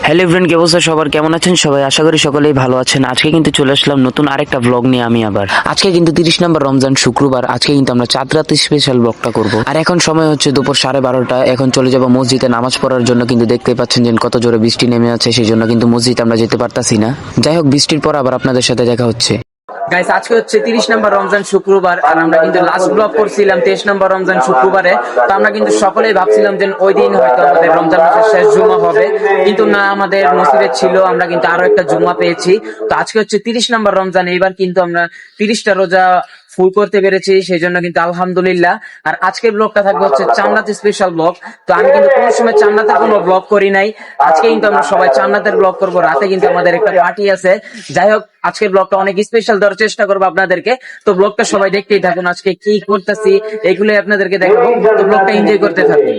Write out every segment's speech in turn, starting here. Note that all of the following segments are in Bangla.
হ্যালো এভরিওয়ান, কি অবস্থা সবার? কেমন আছেন সবাই? আশা করি সকলেই ভালো আছেন। আজকে কিন্তু চলে আসলাম নতুন আরেকটা ব্লগ নিয়ে আমি আবার। আজকে কিন্তু 30 নম্বর রমজান শুক্রবার। আজকে কিন্তু আমরা চাঁদ রাতে স্পেশাল ব্লগটা করব। আর এখন সময় হচ্ছে দুপুর 12:30। এখন চলে যাব মসজিদে নামাজ পড়ার জন্য। কিন্তু দেখতেই পাচ্ছেন যে কত জোরে বৃষ্টি নেমে আছে, সেই জন্য কিন্তু মসজিদে আমরা যেতে পারতাছি না। যাই হোক, বৃষ্টির পর আবার আপনাদের সাথে দেখা হচ্ছে। গাইস, আজকে হচ্ছে 30 নম্বর রমজান শুক্রবার, আর আমরা কিন্তু লাস্ট ব্লগ করছিলাম 23 নম্বর রমজান শুক্রবারে। তো আমরা কিন্তু সকলেই ভাবছিলাম যে ওই দিন হয়তো আমাদের রমজান মাসের শেষ জুমা হবে, কিন্তু না, আমাদের নসিবে ছিল আমরা কিন্তু আরো একটা জুমা পেয়েছি। তো আজকে হচ্ছে 30 নম্বর রমজান, এইবার কিন্তু আমরা 30টা রোজা ফুল করতে পেরেছি, সেই জন্য কিন্তু আলহামদুলিল্লাহ। আর আজকের ব্লগটা থাকবে হচ্ছে চান্নাত স্পেশাল ব্লগ। তো আমি কিন্তু কোনো সময় চান্নাতের কোনো ব্লগ করি নাই, আজকে কিন্তু আমরা সবাই চান্নাতের ব্লগ করব। রাতে কিন্তু আমাদের একটা পার্টি আছে। যাই হোক, আজকের ব্লগটা অনেক স্পেশাল দেওয়ার চেষ্টা করবো আপনাদেরকে। তো ব্লগটা সবাই দেখতেই থাকুন, আজকে কি করতেছি এগুলোই আপনাদেরকে দেখাবো। তো ব্লগটা এনজয় করতে থাকুন।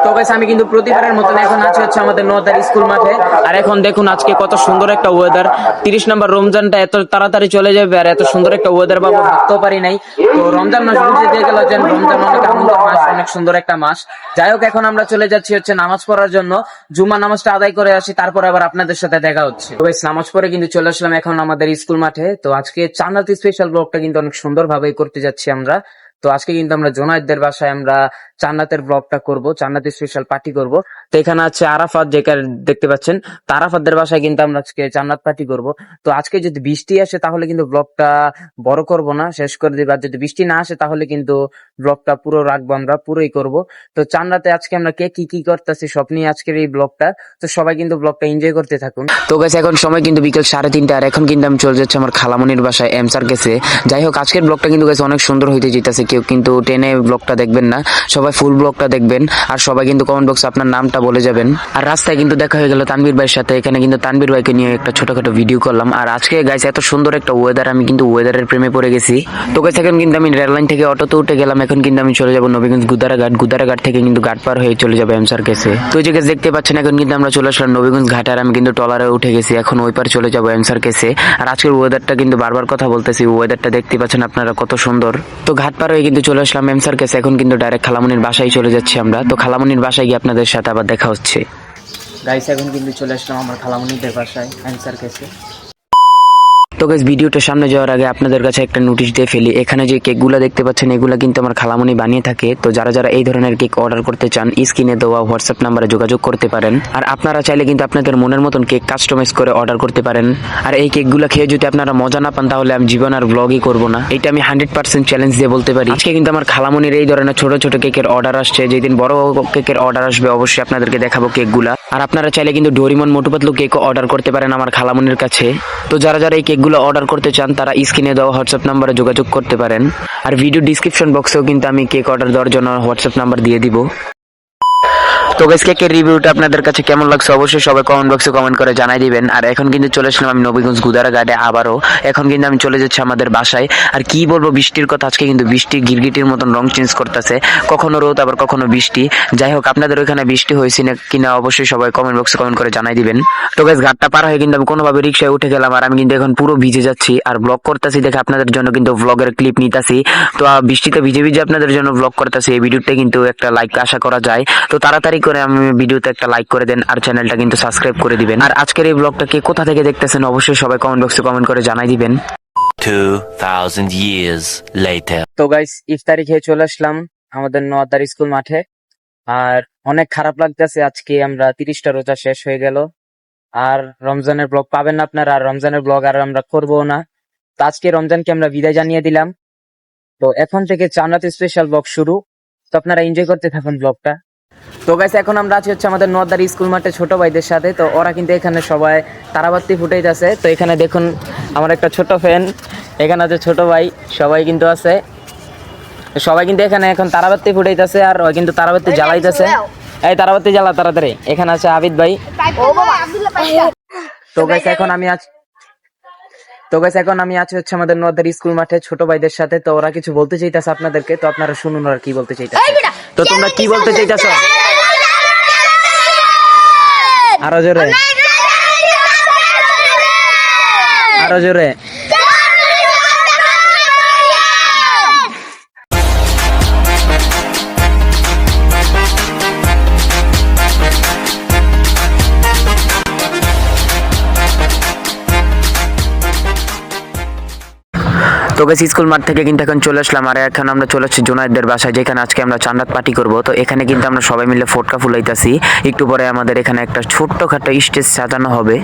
তো গাইস, আমি কিন্তু প্রতিবারের মতন এখন আছি হচ্ছে আমাদের নদার স্কুল মাঠে। আর এখন দেখুন আজকে কত সুন্দর একটা ওয়েদার। 30 নম্বর রমজানটা এত তাড়াতাড়ি চলে যাবে, আর এত সুন্দর একটা ওয়েদার বাবু ভাবতেও পারি নাই। তো রমজান মাস বুঝে দিয়ে গেল যে রমজান অনেক আনন্দের মাস, অনেক সুন্দর একটা মাস। যাই হোক, এখন আমরা চলে যাচ্ছি হচ্ছে নামাজ পড়ার জন্য। জুমা নামাজটা আদায় করে আসি, তারপর আবার আপনাদের সাথে দেখা হচ্ছে। নামাজ পড়ে কিন্তু চলে আসলাম এখন আমাদের স্কুল মাঠে। তো আজকে চান্নাত স্পেশাল ব্লগটা কিন্তু অনেক সুন্দর ভাবে করতে যাচ্ছি আমরা। তো আজকে কিন্তু আমরা জোনায়েদদের বাসায় আমরা চান্নাতের ব্লগটা করব, চান্নাত স্পেশাল পার্টি করব। তো এখানে আছে আরাফাত, যেটা দেখতে পাচ্ছেন। তো আরাফাতদের বাসায় কিন্তু আমরা আজকে চান্নাত পার্টি করব। তো আজকে যদি বৃষ্টি আসে তাহলে কিন্তু ব্লগটা বড় করব না, শেষ করে দিব। আর যদি বৃষ্টি না আসে তাহলে কিন্তু ব্লগটা পুরো রাখবো, আমরা পুরোই করব। তো চান্নাতে আজকে আমরা কে কি করতেছি সব নিয়ে আজকের এই ব্লগটা। তো সবাই কিন্তু ব্লগটা এনজয় করতে থাকুন। তো গাইস, এখন সময় কিন্তু বিকেল 3:30। আর এখন কিন্তু আমি চলে যাচ্ছি আমার খালামনির বাসায় এমসার কাছে। যাই হোক, আজকের ব্লগটা কিন্তু গাইস অনেক সুন্দর হইতে যেতেছে। কেউ কিন্তু টেনে ব্লগটা দেখবেন না, সবাই ফুল ব্লগটা দেখবেন। আর সবাই কিন্তু কমেন্ট বক্সে আপনার নামটা বলে যাবেন। আর রাস্তায় কিন্তু দেখা হয়ে গেল তানভীর ভাইয়ের সাথে। এখানে কিন্তু তানভীর ভাইকে নিয়ে একটা ছোটখাটো ভিডিও করলাম। আর আজকে গাইস এত সুন্দর একটা ওয়েদার, আমি কিন্তু ওয়েদারের প্রেমে পড়ে গেছি। তো গাইস, এখন কিন্তু আমি রেল লাইন থেকে অটোতে উঠে গেলাম। এখন কিন্তু আমি চলে যাবো নবীগঞ্জ গুদারাঘাট থেকে কিন্তু ঘাট পার হয়ে চলে যাবো এমসার কাছে। তো এই যে গাইস দেখতে পাচ্ছেন, এখন কিন্তু আমরা চলে আসলাম নবীগঞ্জ ঘাটে। আর আমি কিন্তু ট্রলারে উঠে গেছি, এখন ওই পার চলে যাবো এমসার কাছে। আর আজকের ওয়েদারটা কিন্তু বারবার কথা বলতেছি, ওয়েদারটা দেখতে পাচ্ছেন আপনারা কত সুন্দর। তো ঘাট পার হয়ে কিন্তু চলে আসলাম এমসার কাছে। এখন কিন্তু ডাইরেক্ট খালামনির বাসায় চলে যাচ্ছি আমরা। তো খালামনির বাসায় গিয়ে আপনাদের সাথে আবার দেখা হচ্ছে। গাইস, এখন কিন্তু চলে আসলাম আমার খালামনিদের বাসায় এমসার কাছে। তো গাইস, ভিডিওটা সামনে যাওয়ার আগে আপনাদের কাছে একটা নোটিশ দিয়ে ফেলি। এখানে যে কেকগুলো দেখতে পাচ্ছেন এগুলা কিন্তু আমার খালামনি বানিয়ে থাকে। তো যারা যারা এই ধরনের কেক অর্ডার করতে চান, স্ক্রিনে দেওয়া হোয়াটসঅ্যাপ নাম্বারে যোগাযোগ করতে পারেন। আর আপনারা চাইলে কিন্তু আপনাদের মনের মতন কেক কাস্টমাইজ করে অর্ডার করতে পারেন। আর এই কেকগুলো খেয়ে যদি আপনারা মজা না পান তাহলে আমি জীবন আর ব্লগই করব না, এটা আমি 100% চ্যালেঞ্জ দিয়ে বলতে পারি। আজকে কিন্তু আমার খালামনির এই ধরনের ছোট ছোট কেকের অর্ডার আসছে। যেদিন বড় কেকের অর্ডার আসবে অবশ্যই আপনাদেরকে দেখাবো কেকগুলা। আর আপনারা চাইলে কিন্তু ডোরিমন মোটু পাতলু কেকও অর্ডার করতে পারেন আমার খালামনির কাছে। তো যারা যারা এই কেকগুলো অর্ডার করতে চান তারা স্ক্রিনে দেওয়া হোয়াটসঅ্যাপ নাম্বারে যোগাযোগ করতে পারেন। আর ভিডিও ডিসক্রিপশন বক্সেও কিন্তু আমি কেক অর্ডার দেওয়ার জন্য হোয়াটসঅ্যাপ নাম্বার দিয়ে দিব। তো গাইস, কেকের রিভিউটা আপনাদের কাছে কেমন লাগছে অবশ্যই সবাই কমেন্ট বক্সে কমেন্ট করে জানাই দিবেন। আর এখন কিন্তু চলে আসলাম আমি নবীগঞ্জ গুদারাঘাটে আবারও। এখন কিন্তু আমি চলে যাচ্ছি আমাদের বাসায়। আর কি বলবো বৃষ্টির কথা, আজকে কিন্তু বৃষ্টি গিরগিটির মতন রং চেঞ্জ করতেছে, কখনো রোদ আবার কখনো বৃষ্টি। যাই হোক, আপনাদের ওইখানে বৃষ্টি হয়েছে না কিনা অবশ্যই সবাই কমেন্ট বক্সে কমেন্ট করে জানাই দিবেন। তো গাইস, ঘাটটা পার হয়ে কিন্তু আমি কোনোভাবে রিক্সায় উঠে গেলাম। আর আমি কিন্তু এখন পুরো ভিজে যাচ্ছি আর ব্লগ করতেছি দেখে আপনাদের জন্য কিন্তু ব্লগের ক্লিপ নিতেছি। তো বৃষ্টিতে ভিজে ভিজে আপনাদের জন্য ব্লগ করতেছি। এই ভিডিওতে কিন্তু একটা লাইক আশা করা যায়। তো তাড়াতাড়ি করে আমি ভিডিওতে একটা লাইক করে দেন আর চ্যানেলটা কিন্তু সাবস্ক্রাইব করে দিবেন। আর আজকের এই ব্লগটা কে কোথা থেকে দেখতেছেন অবশ্যই সবাই কমেন্ট বক্সে কমেন্ট করে জানাই দিবেন। 2000 years later. তো গাইস, ইফতারি খেয়ে চলে আসলাম আমাদের নওয়াদার স্কুল মাঠে। আর অনেক খারাপ লাগতেছে, আজকে আমরা 30টা রোজা শেষ হয়ে গেল। আর রমজানের ব্লগ পাবেন না আপনারা, আর রমজানের ব্লগ আর আমরা করবো না। তো আজকে রমজানকে আমরা বিদায় জানিয়ে দিলাম। তো এখন থেকে চান্নাত স্পেশাল ব্লগ শুরু। তো আপনারা এনজয় করতে থাকুন ব্লগটা। তো গাইস, এখন আমরা আছি হচ্ছে আমাদের নওয়াদার স্কুল মাঠে ছোট ভাইদের সাথে। তো ওরা কিন্তু এখানে সবাই তারাবাতি ফুটাইতেছে। তো এখানে দেখুন আমার একটা ছোট ফ্যান, এখানে আছে ছোট ভাই, সবাই কিন্তু আছে। সবাই কিন্তু এখানে এখন তারাবাতি ফুটাইতেছে, আর ওই কিন্তু তারাবাতি জ্বালাইতেছে। এই তারাবাতি জ্বালা তাড়াতাড়ি। এখানে আছে আবিদ ভাই। তো গাইস, এখন আমি আছি হচ্ছে আমাদের নওয়াদার স্কুল মাঠে ছোট ভাইদের সাথে। তো ওরা কিছু বলতে চাইতেছে আপনাদেরকে, তো আপনারা শুনুন ওরা কি বলতে চাইতেছে। তো তোমরা কি বলতে চাইতেছো? আরো জোরে, আরো জোরে। তো গাইস স্কুল মাঠ থেকে কিন্তু এখন চলে আসলাম, আর এখন আমরা চলে আসছি জুনায়েদদের বাসায়, যেখানে আজকে আমরা চান্দাত পার্টি করব। তো এখানে কিন্তু আমরা সবাই মিলে ফটকা ফুলাইতাছি। একটু পরে আমাদের এখানে একটা ছোট্টখাটো স্টেজ সাজানো হবে।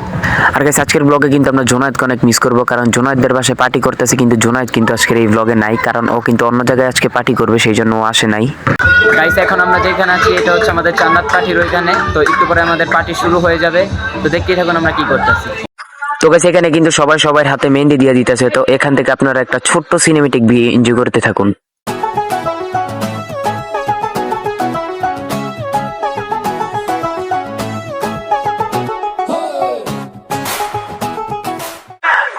আর গাইস আজকের ব্লগে কিন্তু আমরা জুনায়েদকে অনেক মিস করব, কারণ জুনায়েদদের বাসায় পার্টি করতেছি, কিন্তু জুনায়েদ কিন্তু আজকের এই ব্লগে নাই, কারণ ও কিন্তু অন্য জায়গায় আজকে পার্টি করবে, সেই জন্য ও আসে নাই। গাইস এখন আমরা যেখানে আছি এটা হচ্ছে আমাদের চান্নাত পার্টির ওইখানে। তো একটু পরে আমাদের পার্টি শুরু হয়ে যাবে, তো দেখতেই থাকুন আমরা কি করতেছি। তো গাইস এখানে কিন্তু সবাই সবার হাতে মেহেন্দি দিয়ে দিতেছে। তো এখান থেকে আপনারা একটা ছোট্ট সিনেমেটিক ভিডিও এনজয় করতে থাকুন।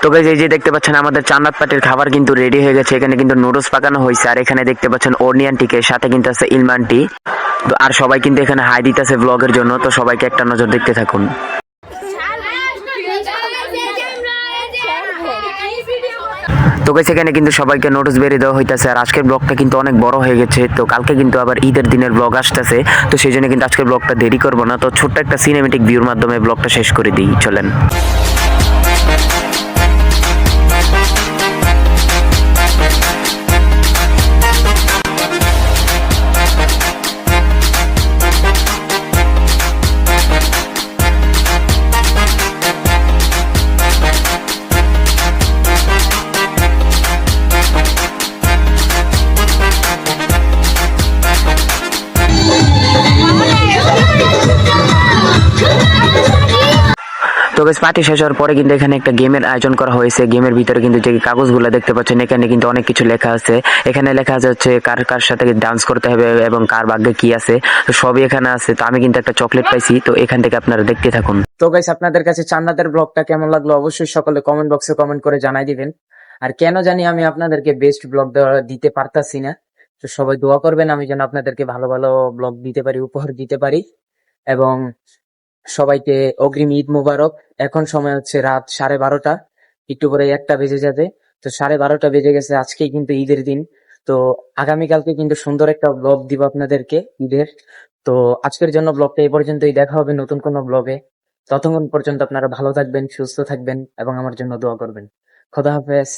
তো গাইস এই যে দেখতে পাচ্ছেন আমাদের চান্নাত পার্টির খাবার কিন্তু রেডি হয়ে গেছে। এখানে কিন্তু নুডলস পাকানো হয়েছে, আর এখানে দেখতে পাচ্ছেন অর্নিয়ানটিকে, সাথে কিন্তু আছে ইলমানটি। তো আর সবাই কিন্তু এখানে হাই দিতেছে ব্লগের জন্য, তো সবাইকে একটা নজর দেখতে থাকুন। তো গাইস এখানে কিন্তু সবাইকে নোটিস বেরিয়ে দেওয়া হইতাছে, আর আজকের ব্লগটা কিন্তু অনেক বড় হয়ে গেছে। তো কালকে কিন্তু আবার ঈদের দিনের ব্লগ আসতেছে, তো সেই জন্য কিন্তু আজকের ব্লগটা দেরি করবো না। তো ছোট্ট একটা সিনেমেটিক ভিউর মাধ্যমে ব্লগটা শেষ করে দিই, চলেন। তো গাইস পার্টি শেষ হওয়ার পরে কিন্তু এখানে একটা গেমের আয়োজন করা হয়েছে। গেমের ভিতরে কিন্তু যে কাগজগুলো দেখতে পাচ্ছেন, এখানে কিন্তু অনেক কিছু লেখা আছে। এখানে লেখা আছে হচ্ছে কার কার সাথে ডান্স করতে হবে এবং কার ভাগ্যে কি আছে, তো সবই এখানে আছে। তো আমি কিন্তু একটা চকলেট পাইছি, তো এখান থেকে আপনারা দেখতে থাকুন। তো গাইস আপনাদের কাছে চান্নাতের ব্লগটা কেমন লাগলো অবশ্যই সকলে কমেন্ট বক্সে কমেন্ট করে জানাই দিবেন। আর কেন জানি আমি আপনাদেরকে বেস্ট ব্লগ দিতে পারতাছি না, তো সবাই দোয়া করবেন আমি যেন আপনাদেরকে ভালো ভালো ব্লগ দিতে পারি, উপহার দিতে পারি। এবং সবাইকে অগ্রিম ঈদ মোবারক। এখন সময় হচ্ছে রাত 12:30, একটু পরে 1টা বেজে যাবে। তো 12:30 বেজে গেছে, আজকেই কিন্তু ঈদের দিন। তো আগামীকালকে কিন্তু সুন্দর একটা ব্লগ দিব আপনাদেরকে ঈদের। তো আজকের জন্য ব্লগটা এই পর্যন্তই, দেখা হবে নতুন কোনো ব্লগে। ততক্ষণ পর্যন্ত আপনারা ভালো থাকবেন, সুস্থ থাকবেন এবং আমার জন্য দোয়া করবেন। খোদা হাফেজ।